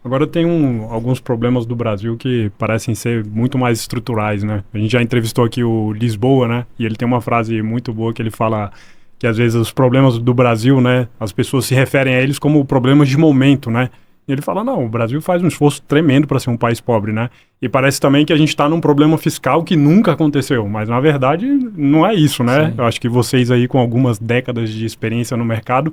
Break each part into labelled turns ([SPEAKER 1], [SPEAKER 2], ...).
[SPEAKER 1] Agora tem alguns problemas do Brasil que parecem ser muito mais estruturais, né? A gente já entrevistou aqui o Lisboa, né? E ele tem uma frase muito boa que ele fala que às vezes os problemas do Brasil, né? As pessoas se referem a eles como problemas de momento, né? E ele fala, não, o Brasil faz um esforço tremendo para ser um país pobre, né? E parece também que a gente está num problema fiscal que nunca aconteceu, mas na verdade não é isso, né?
[SPEAKER 2] Sim.
[SPEAKER 1] Eu acho que vocês aí com algumas décadas de experiência no mercado,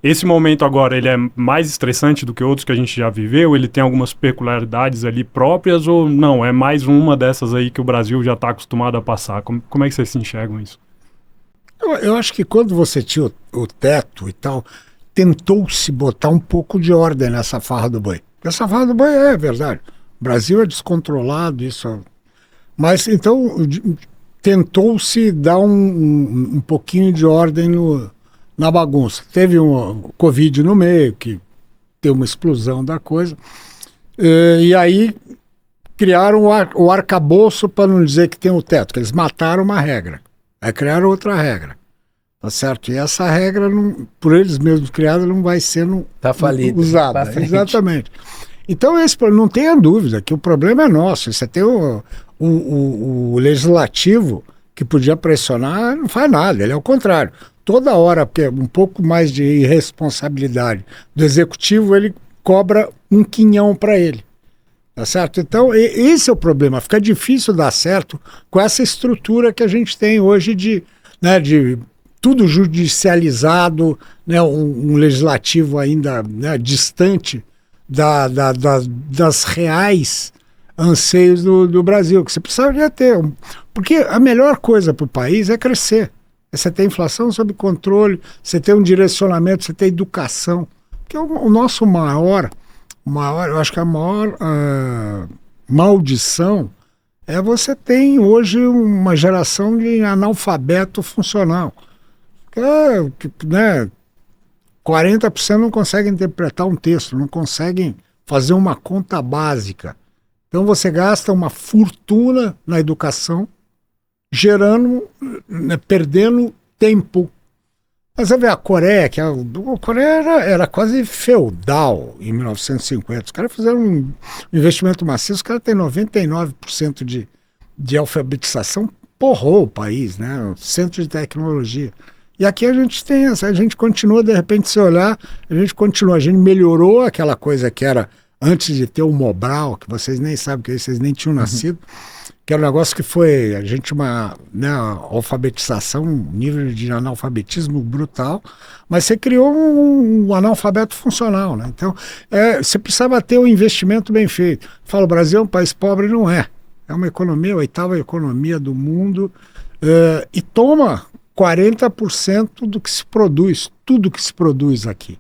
[SPEAKER 1] esse momento agora, ele é mais estressante do que outros que a gente já viveu? Ele tem algumas peculiaridades ali próprias ou não? É mais uma dessas aí que o Brasil já está acostumado a passar? Como é que vocês se enxergam isso?
[SPEAKER 3] Eu acho que quando você tinha o teto e tal, tentou-se botar um pouco de ordem nessa farra do boi. Essa farra do boi é verdade. O Brasil é descontrolado, isso. Mas então tentou-se dar um pouquinho de ordem na bagunça. Teve um Covid no meio, que tem uma explosão da coisa. E aí criaram o arcabouço para não dizer que tem o teto, que eles mataram uma regra. Aí criaram outra regra. Tá certo? E essa regra, não, por eles mesmos criada, não vai ser
[SPEAKER 2] Tá falido.
[SPEAKER 3] usada.
[SPEAKER 2] Pra frente.
[SPEAKER 3] Exatamente. Então, não tenha dúvida que o problema é nosso. Você tem o legislativo que podia pressionar, não faz nada, ele é o contrário. Toda hora, porque é um pouco mais de irresponsabilidade do executivo, ele cobra um quinhão para ele. Tá certo? Então, esse é o problema. Fica difícil dar certo com essa estrutura que a gente tem hoje de tudo judicializado, né, um legislativo ainda, né, distante das reais anseios do Brasil, que você precisaria ter. Porque a melhor coisa para o país é crescer. Você ter inflação sob controle, você ter um direcionamento, você ter educação. Porque o nosso maior, eu acho que a maior maldição é você tem hoje uma geração de analfabeto funcional. Né, 40% não conseguem interpretar um texto, não conseguem fazer uma conta básica. Então você gasta uma fortuna na educação, gerando, né, perdendo tempo. Mas você vê a Coreia, a Coreia era quase feudal em 1950. Os caras fizeram um investimento maciço, os caras têm 99% de alfabetização, porrou o país, né? Centro de tecnologia. E aqui a gente continua, de repente, se olhar, a gente melhorou aquela coisa que era antes de ter o Mobral, que vocês nem sabem que vocês nem tinham nascido, que era um negócio que foi, né, alfabetização, um nível de analfabetismo brutal, mas você criou um analfabeto funcional, né? Então, você precisava ter um investimento bem feito. Fala, o Brasil é um país pobre, não é. É uma economia, a oitava economia do mundo, e toma 40% do que se produz, tudo que se produz aqui.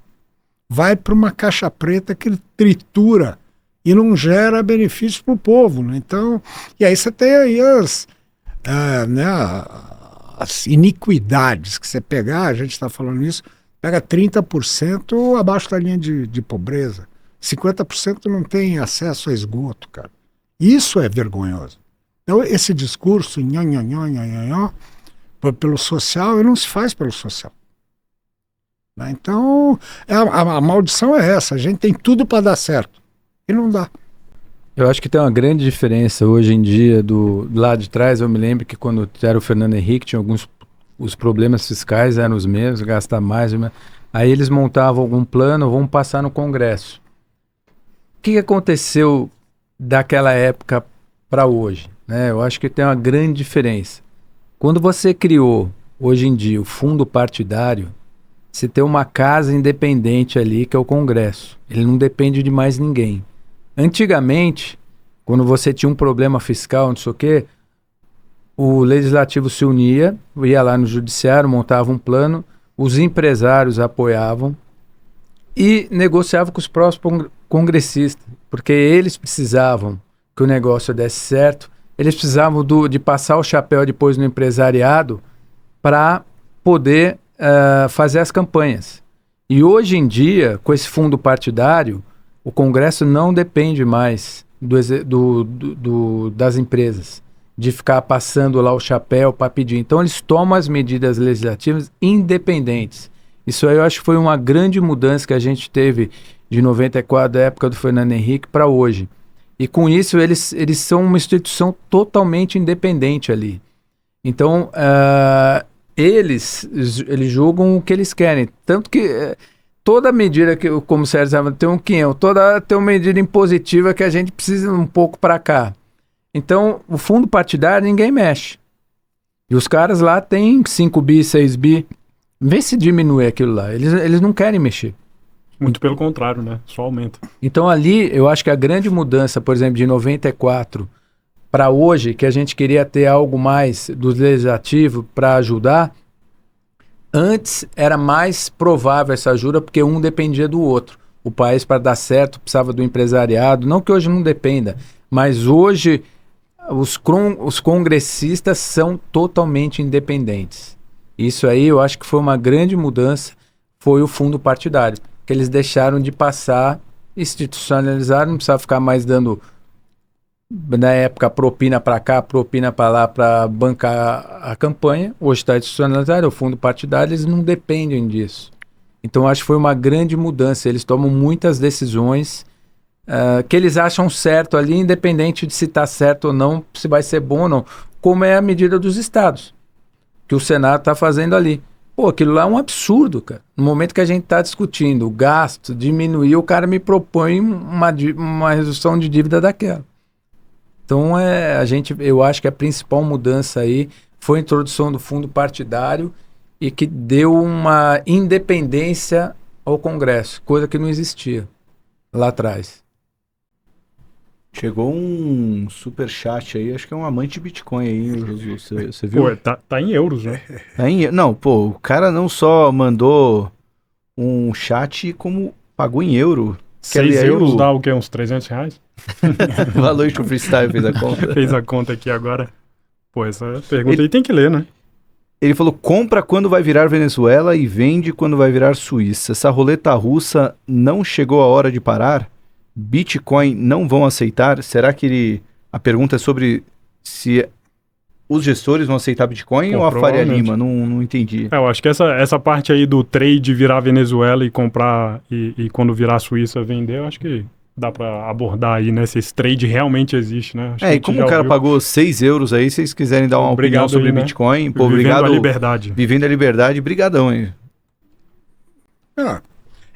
[SPEAKER 3] Vai para uma caixa preta que tritura e não gera benefício para o povo, né? Então, e aí você tem aí as iniquidades que você pegar, a gente está falando isso, pega 30% abaixo da linha de pobreza, 50% não tem acesso a esgoto, cara. Isso é vergonhoso. Então, esse discurso, pelo social, ele não se faz pelo social. Né? Então, a maldição é essa, a gente tem tudo para dar certo. E não dá.
[SPEAKER 2] Eu acho que tem uma grande diferença hoje em dia do lado de trás. Eu me lembro que quando era o Fernando Henrique, tinha os problemas fiscais eram os mesmos, gastar mais. Aí eles montavam algum plano, vamos passar no Congresso. O que aconteceu daquela época para hoje? Né? Eu acho que tem uma grande diferença. Quando você criou, hoje em dia, o fundo partidário, você tem uma casa independente ali, que é o Congresso. Ele não depende de mais ninguém. Antigamente, quando você tinha um problema fiscal, não sei o quê, o legislativo se unia, ia lá no judiciário, montava um plano, os empresários apoiavam e negociavam com os próprios congressistas, porque eles precisavam que o negócio desse certo, eles precisavam de passar o chapéu depois no empresariado para poder fazer as campanhas. E hoje em dia, com esse fundo partidário, o Congresso não depende mais das empresas, de ficar passando lá o chapéu para pedir. Então eles tomam as medidas legislativas independentes. Isso aí eu acho que foi uma grande mudança que a gente teve de 94, da época do Fernando Henrique, para hoje. E com isso, eles são uma instituição totalmente independente ali. Então, eles julgam o que eles querem. Tanto que toda medida que, como o Sérgio sabe, tem uma medida impositiva que a gente precisa um pouco para cá. Então, o fundo partidário ninguém mexe. E os caras lá têm 5 bi, 6 bi. Vê se diminui aquilo lá. Eles não querem mexer.
[SPEAKER 1] Muito pelo contrário, né? Só aumenta.
[SPEAKER 2] Então ali, eu acho que a grande mudança, por exemplo, de 94 para hoje, que a gente queria ter algo mais do legislativo para ajudar, antes era mais provável essa ajuda porque um dependia do outro. O país, para dar certo, precisava do empresariado. Não que hoje não dependa, mas hoje os congressistas são totalmente independentes. Isso aí eu acho que foi uma grande mudança, foi o fundo partidário, que eles deixaram de passar, institucionalizaram, não precisava ficar mais dando, na época, propina para cá, propina para lá, para bancar a campanha. Hoje está institucionalizado, é o fundo partidário, eles não dependem disso. Então acho que foi uma grande mudança, eles tomam muitas decisões que eles acham certo ali, independente de se está certo ou não, se vai ser bom ou não, como é a medida dos estados, que o Senado está fazendo ali. Pô, aquilo lá é um absurdo, cara. No momento que a gente está discutindo o gasto, diminuir, o cara me propõe uma redução de dívida daquela. Então, eu acho que a principal mudança aí foi a introdução do fundo partidário e que deu uma independência ao Congresso, coisa que não existia lá atrás.
[SPEAKER 4] Chegou um superchat aí, acho que é um amante de Bitcoin aí, você viu?
[SPEAKER 1] Pô, tá em euros, né?
[SPEAKER 4] Não, pô, o cara não só mandou um chat, como pagou em euro.
[SPEAKER 1] 6 euros dá o quê? Uns 300 reais?
[SPEAKER 4] Valor de freestyle fez a conta.
[SPEAKER 1] Fez a conta aqui agora. Pô, essa pergunta aí tem que ler, né?
[SPEAKER 4] Ele falou, compra quando vai virar Venezuela e vende quando vai virar Suíça. Essa roleta russa não chegou a hora de parar? Bitcoin não vão aceitar? Será que a pergunta é sobre se os gestores vão aceitar Bitcoin ou a Faria Lima? Não entendi.
[SPEAKER 1] Eu acho que essa parte aí do trade virar Venezuela e comprar e quando virar Suíça vender, eu acho que dá pra abordar aí, né? Se esse trade realmente existe, né? Acho
[SPEAKER 4] e como o cara pagou 6 euros aí, se vocês quiserem dar uma opinião sobre aí, Bitcoin, né? Pô, obrigado.
[SPEAKER 1] Vivendo a liberdade.
[SPEAKER 4] Vivendo a liberdade, brigadão aí.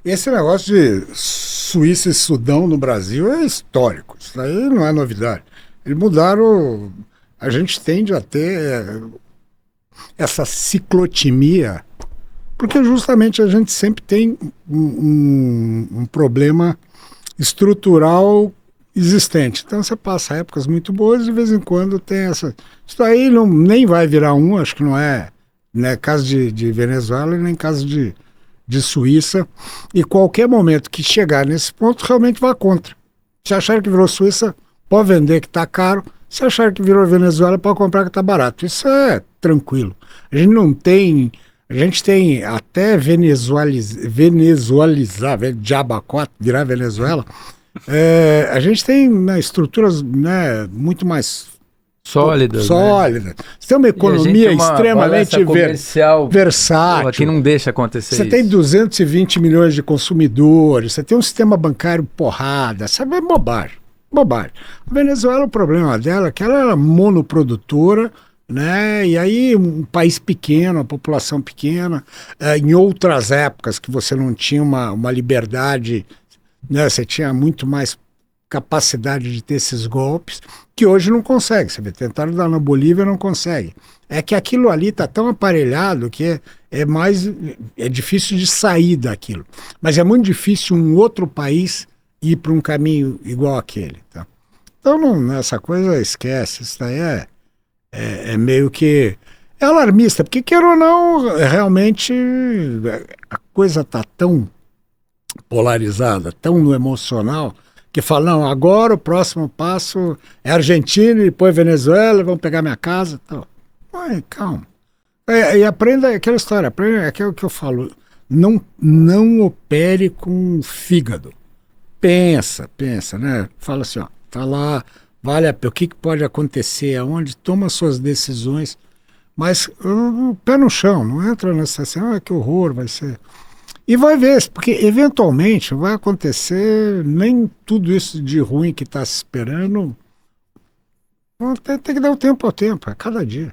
[SPEAKER 3] Esse negócio de Suíça e Sudão no Brasil é histórico. Isso aí não é novidade. Eles mudaram. A gente tende a ter essa ciclotimia, porque justamente a gente sempre tem um problema estrutural existente. Então você passa épocas muito boas e de vez em quando tem essa. Isso aí nem vai virar acho que não é, né, caso de Venezuela e nem caso de Suíça, e qualquer momento que chegar nesse ponto, realmente vá contra. Se achar que virou Suíça, pode vender que está caro. Se achar que virou Venezuela, pode comprar que está barato. Isso é tranquilo. A gente tem até venezualizar, Diabacó, virar Venezuela. A gente tem estruturas, né, muito mais
[SPEAKER 2] sólidas.
[SPEAKER 3] Né? Você tem uma economia extremamente versátil.
[SPEAKER 2] Que não deixa acontecer
[SPEAKER 3] Você tem 220 milhões de consumidores, você tem um sistema bancário porrada, sabe? É bobagem. A Venezuela, o problema dela é que ela era monoprodutora, né? E aí um país pequeno, a população pequena, em outras épocas que você não tinha uma liberdade, né? Você tinha muito mais capacidade de ter esses golpes, que hoje não consegue. Você vê, tentaram dar na Bolívia, não consegue. É que aquilo ali está tão aparelhado que é difícil de sair daquilo. Mas é muito difícil um outro país ir para um caminho igual aquele. Tá? Então, essa coisa, esquece. Isso daí é meio que... É alarmista, porque, queira ou não, realmente a coisa está tão polarizada, tão no emocional, que fala, não, agora o próximo passo é Argentina e depois Venezuela, vão pegar minha casa. Então, calma. E aprenda aquela história, aprenda aquilo que eu falo, não opere com fígado. Pensa, né? Fala assim, tá lá, o que pode acontecer, aonde, toma suas decisões, mas pé no chão, não entra nessa assim, que horror vai ser. E vai ver, porque eventualmente vai acontecer, nem tudo isso de ruim que está se esperando. Tem que dar o tempo ao tempo, é cada dia.